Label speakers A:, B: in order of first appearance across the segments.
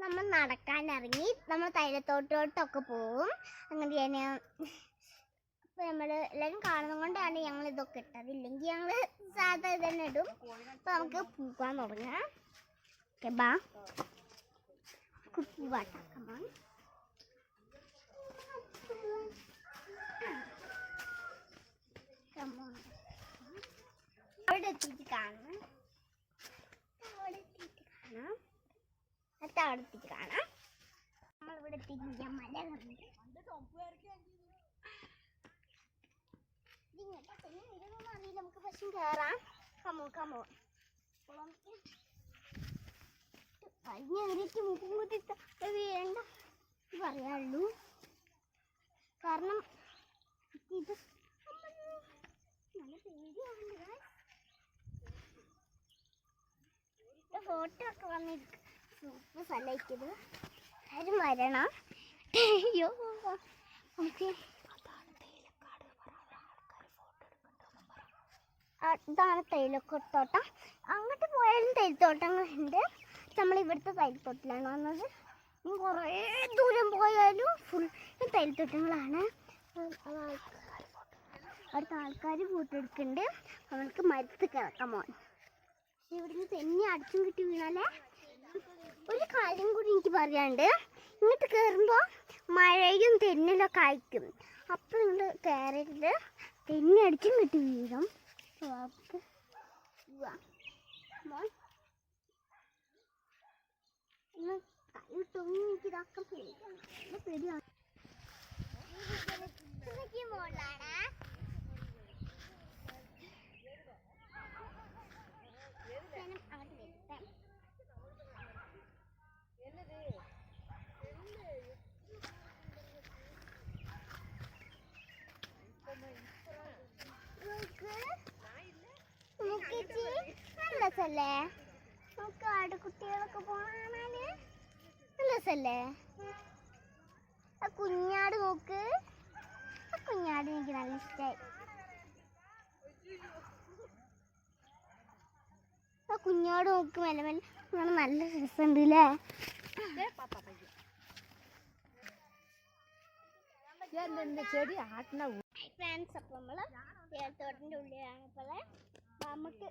A: നമ്മൾ നടക്കാനിറങ്ങി നമ്മൾ തൈലത്തോട്ടോട്ടൊക്കെ പോവും. അങ്ങനെ അപ്പോൾ നമ്മൾ എല്ലാവരും കാണുന്നത് കൊണ്ടാണ് ഞങ്ങൾ ഇതൊക്കെ ഇട്ടത്. ഇല്ലെങ്കിൽ ഞങ്ങൾ സാധാ തന്നെ ഇടും. അപ്പോൾ നമുക്ക് പൂക്കാൻ തുടങ്ങാം. ഓക്കെ ബാ പൂവാട്ടാക്കാം. അവിടെ എത്തിയിട്ട് കാണാം. അവിടെ എത്തിയിട്ട് കാണാം. നമ്മളിവിടെ എത്തിയിട്ട് മല കണ്ടിട്ട് അറിയില്ല. നമുക്ക് പക്ഷെ കയറാം. കമോ കഴിഞ്ഞിട്ട് മുഖം കുത്തി വേണ്ട പറയാനുള്ളൂ. കാരണം ഇത് നല്ല പേടിയാവുന്നുണ്ട്. ഫോട്ടോ ഒക്കെ വന്നിട്ട് സൂപ്പർ സ്ഥലമായിരിക്കും. ആരും വരണം. അയ്യോ ഓക്കെ. ഇതാണ് തേയിലത്തോട്ടം. അങ്ങോട്ട് പോയാലും തേയിലത്തോട്ടങ്ങളുണ്ട്. നമ്മൾ ഇവിടുത്തെ തേയിലത്തോട്ടത്തിലാണ് വന്നത്. കുറേ ദൂരം പോയാലും ഫുൾ തേയിലത്തോട്ടങ്ങളാണ്. അടുത്ത ആൾക്കാർ ഫോട്ടോ എടുക്കുന്നുണ്ട്. അവൾക്ക് മരത്ത് കിടക്കാൻ പോകണം. പക്ഷെ ഇവിടുന്ന് തെന്നി അടിച്ചും കിട്ടി വീണാലേ. ഒരു കാര്യം കൂടി എനിക്ക് പറയാനുണ്ട്. ഇങ്ങോട്ട് കയറുമ്പോൾ മഴയും തെന്നിലൊക്കെ അയക്കും. അപ്പോൾ നിങ്ങൾ കയറരുത്. തെന്നി അടിച്ചും കിട്ടി വീഴും. എനിക്കിതാക്കാൻ പേടിയാണ്. രസല്ലേ നമുക്ക് ആടുകുട്ടികളൊക്കെ പോണാല് രസല്ലേ. ആ കുഞ്ഞാട് നോക്ക്. ആ കുഞ്ഞാട് എനിക്ക് നല്ല ഇഷ്ടമായി. ആ കുഞ്ഞാട് നോക്ക്. മെല്ലെ മെല്ലെ നല്ല രസമുണ്ട് അല്ലേ. ഫ്രണ്ട്സ് അപ്പോൾ നമ്മൾ തേയിലത്തോട്ടത്തിൻ്റെ ഉള്ളിലാണ്. ഇപ്പോൾ നമുക്ക്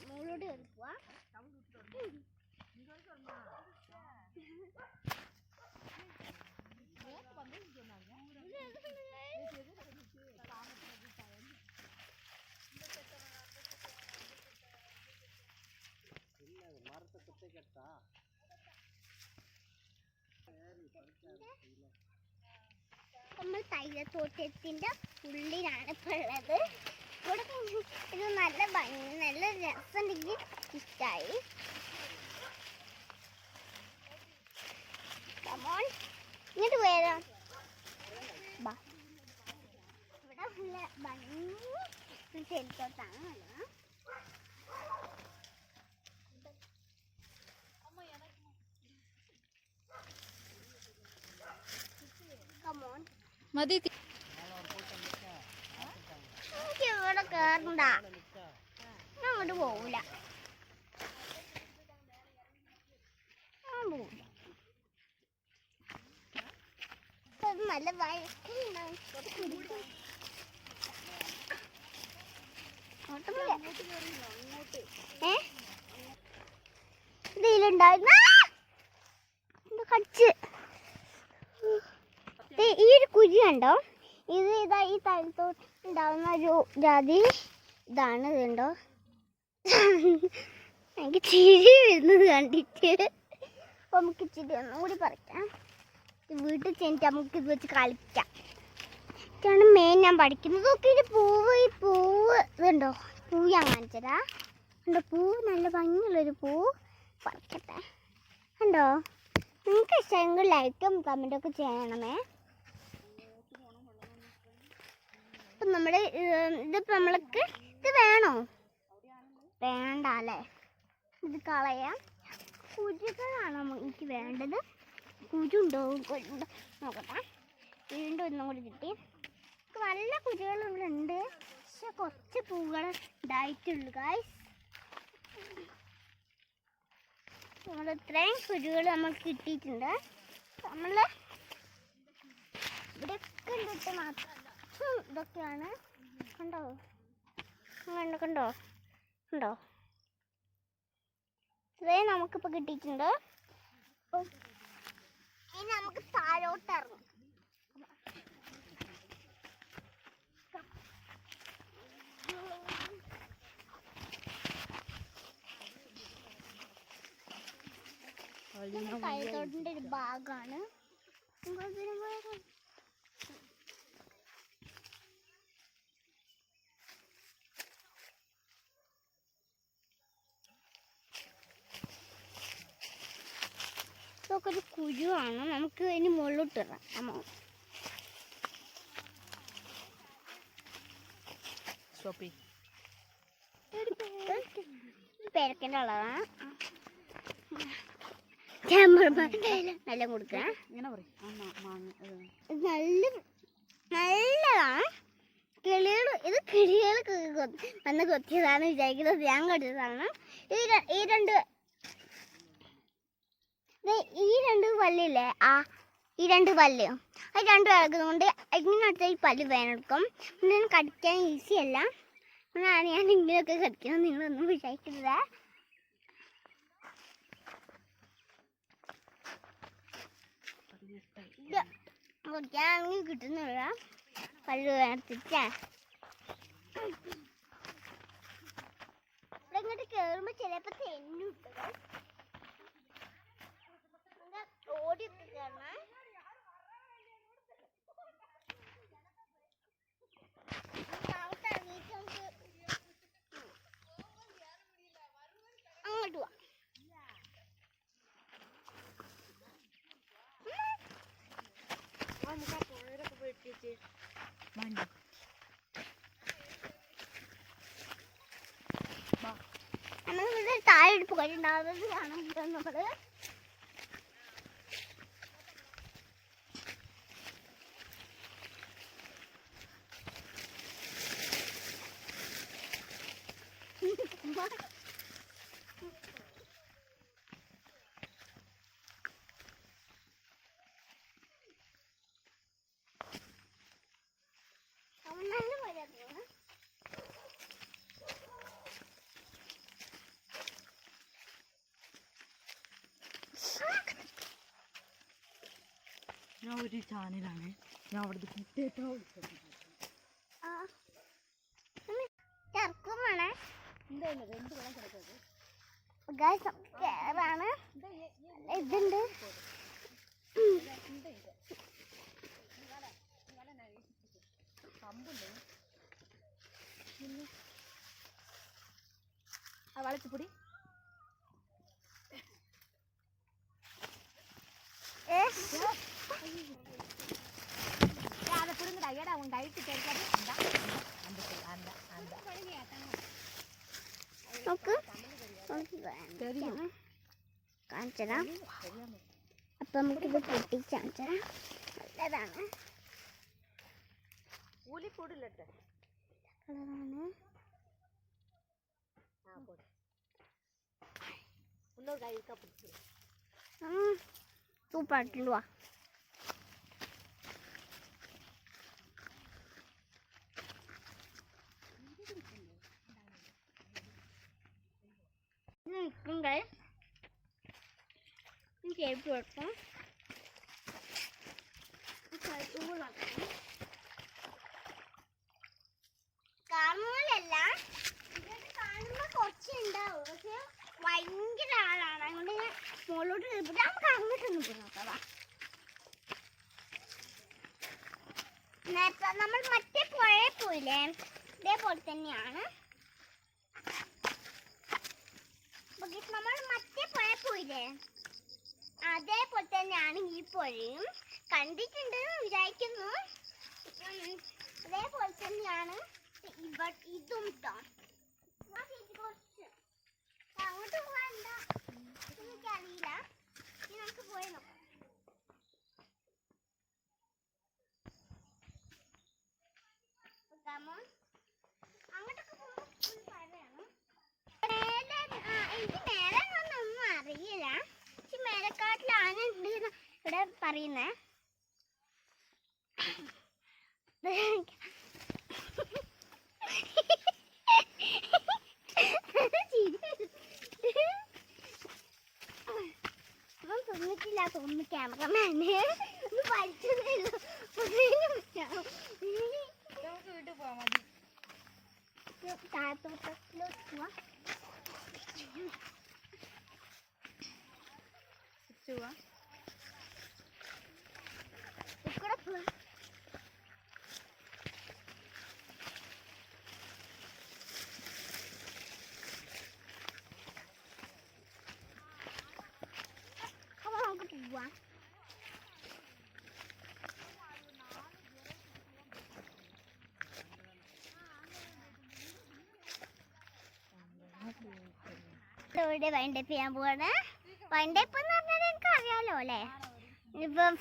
A: മുകളോട് കയറി പോവാം. നമ്മൾ തൈലത്തോട്ടത്തിൻ്റെ ഉള്ളിലാണ് ഇപ്പോൾ ഉള്ളത്. ഇവിടെ ഇത് നല്ല ഭംഗി നല്ല രസമുണ്ടെങ്കിൽ ഇഷ്ടമായി. ഇങ്ങോട്ട് പോയാലോ. ഇവിടെ നല്ല ഭംഗി തേയിലത്തോട്ടാണ്.
B: മതി.
A: ഇവിടെ കേറണ്ട. ഞാൻ അങ്ങോട്ട് പോവില്ല. നല്ല ഇതിലുണ്ടായിരുന്ന കടിച്ച് ഈ ഒരു കുഴി കണ്ടോ. ഇതാ ഈ തലത്തോട്ട് ഉണ്ടാവുന്ന ഒരു ജാതി ഇതാണ്. ഇതുണ്ടോ എനിക്ക് ചിരി വരുന്നത് കണ്ടിട്ട്. അപ്പോൾ നമുക്ക് ഇച്ചിരി ഒന്നും കൂടി പറിക്കാം. വീട്ടിൽ ചെന്നിട്ട് നമുക്ക് ഇത് വെച്ച് കളിക്കാം. ഇതാണ് മെയിൻ ഞാൻ പഠിക്കുന്നത്. ഒക്കെ ഈ പൂവ് ഇതുണ്ടോ. പൂ ഞാൻ കാണിച്ചതാ. കണ്ടോ പൂവ് നല്ല ഭംഗിയുള്ളൊരു പൂ. പറിക്കട്ടെ. കണ്ടോ. നിങ്ങൾക്ക് ഇഷ്ടമെങ്കിൽ ലൈക്കും കമൻറ്റൊക്കെ ചെയ്യണമേ. അപ്പം ഇതിപ്പോൾ നമ്മൾക്ക് ഇത് വേണോ വേണ്ട അല്ലേ. ഇത് കളയാം. കുരുകളാണ് എനിക്ക് വേണ്ടത്. കുരുണ്ടോ നോക്കട്ടെ. വീണ്ടും ഒന്നും കൂടി കിട്ടി. നല്ല കുരുകളുണ്ട്. പക്ഷെ കുറച്ച് പൂകൾ ഇതായിട്ടുള്ളൂ ഗായ്സ്. നമ്മൾ ഇത്രയും കുരുകൾ നമുക്ക് കിട്ടിയിട്ടുണ്ട്. നമ്മൾ ഇവിടെയൊക്കെ ഉണ്ടിട്ട് മാത്രം ഇതൊക്കെയാണ്. കണ്ടോ കണ്ടോ കണ്ടോ ഉണ്ടോ? ഇത്രയും നമുക്കിപ്പോൾ കിട്ടിയിട്ടുണ്ട്. ഇനി നമുക്ക് താഴോട്ട് ഇറങ്ങും. കൈത്തോട്ടിന്റെ ഒരു ഭാഗമാണ്. ഇതൊക്കെ ഒരു കുരുവാണ്. നമുക്ക് ഇനി മുകളിലോട്ട് ഇടാം. അമ്മ പേരക്കൻ്റെ ഉള്ളതാണ്. നല്ല കൊടുക്കുക. നല്ലതാണ്. കിളികൾ ഇത് കിളികൾ വന്ന് കൊത്തിയതാണ് വിചാരിക്കുന്നത്. ഞാൻ കടിച്ചതാണ്. ഈ രണ്ട് പല്ലില്ലേ, ഈ രണ്ട് പല്ല് അത് രണ്ടും ഇളകുന്നതുകൊണ്ട് ഇങ്ങനത്തെ ഈ പല്ല് വേനെടുക്കും. പിന്നെ കടിക്കാൻ ഈസി അല്ല. ഞാൻ ഇങ്ങനെയൊക്കെ കടിക്കണം. നിങ്ങളൊന്നും വിചാരിക്കുന്നത്. കൊത്തിയാണെങ്കിൽ കിട്ടുന്നില്ല. പല്ല് വേർത്തിട്ടാ ഇങ്ങോട്ട് കയറുമ്പോ ചിലപ്പോ തെന്നും ഓടിയൊക്കെ കയറണം. അങ്ങോട്ട് പോവാ. നമ്മളിവിടെ താഴെ എടുപ്പ് കഴിഞ്ഞിട്ടുണ്ടാവുന്നത് കാണാൻ നമ്മള്.
B: ഞാൻ ഒരു ചാനലാണ്. ഞാൻ അവിടുത്തെ കുട്ടിയേറ്റാ
A: ഇതുണ്ട്.
B: വളച്ചുപൊടി அதை பிடுங்கடா. ஏடா உன் டயட்டு தெரியாது.
A: കാണിച്ചതാ. അപ്പൊ നമുക്കിത് പൊട്ടിച്ചാ നല്ലതാണ്. കളറാണ്. സൂപ്പറായിട്ടുണ്ട്. വാ ചേർത്ത് വെക്കാം. കാണുമ്പോഴല്ല കാണുമ്പോ കുറച്ചുണ്ടാവും. പക്ഷെ ഭയങ്കര ആളാണ്. അതുകൊണ്ട് ഞാൻ മുകളിലോട്ട് നിൽപ്പിട്ട് നമുക്ക് അങ്ങോട്ടൊന്നും പോകാം. നേരത്തെ നമ്മൾ മറ്റേ പുഴയിൽ പോയില്ലേ, ഇതേപോലെ തന്നെയാണ്. നമ്മൾ മറ്റേ പുഴയിൽ പോയില്ലേ, അതേപോലെ തന്നെയാണ് ഈ പുഴയും. കണ്ടിട്ടുണ്ടെന്ന് വിചാരിക്കുന്നു. അതേപോലെ തന്നെയാണ് ഇതും കേട്ടോ. അങ്ങോട്ട് പോകാണ്ട എനിക്കറിയില്ല. ഇനി നമുക്ക് പോയി നോക്കാം. അങ്ങോട്ടൊക്കെ പോകുമ്പോൾ ഫുൾ പഴയാണ്. എനിക്ക് നേരെ ഒന്നും അറിയില്ല. ഇവിടെ പറയുന്നേ തോന്നിട്ടില്ല തോന്നുന്നു ക്യാമറമാന് ഒന്ന് പഠിച്ചതേ ഉള്ളൂ.
B: നമുക്ക് വീട്ടിൽ പോവാം മതി.
A: താഴത്തോട്ടത്തിലോട്ട് പോവാം.
B: പോവാം.
A: ഇവിടെ പോവാം. അപ്പൊ നമുക്ക് പോവാം. ഇവിടെ വൈൻഡപ്പ് ചെയ്യാൻ പോവാണ്. വൈൻഡപ്പ് എന്ന് പറഞ്ഞാൽ എനിക്ക് അറിയാലോ അല്ലേ. ഇപ്പം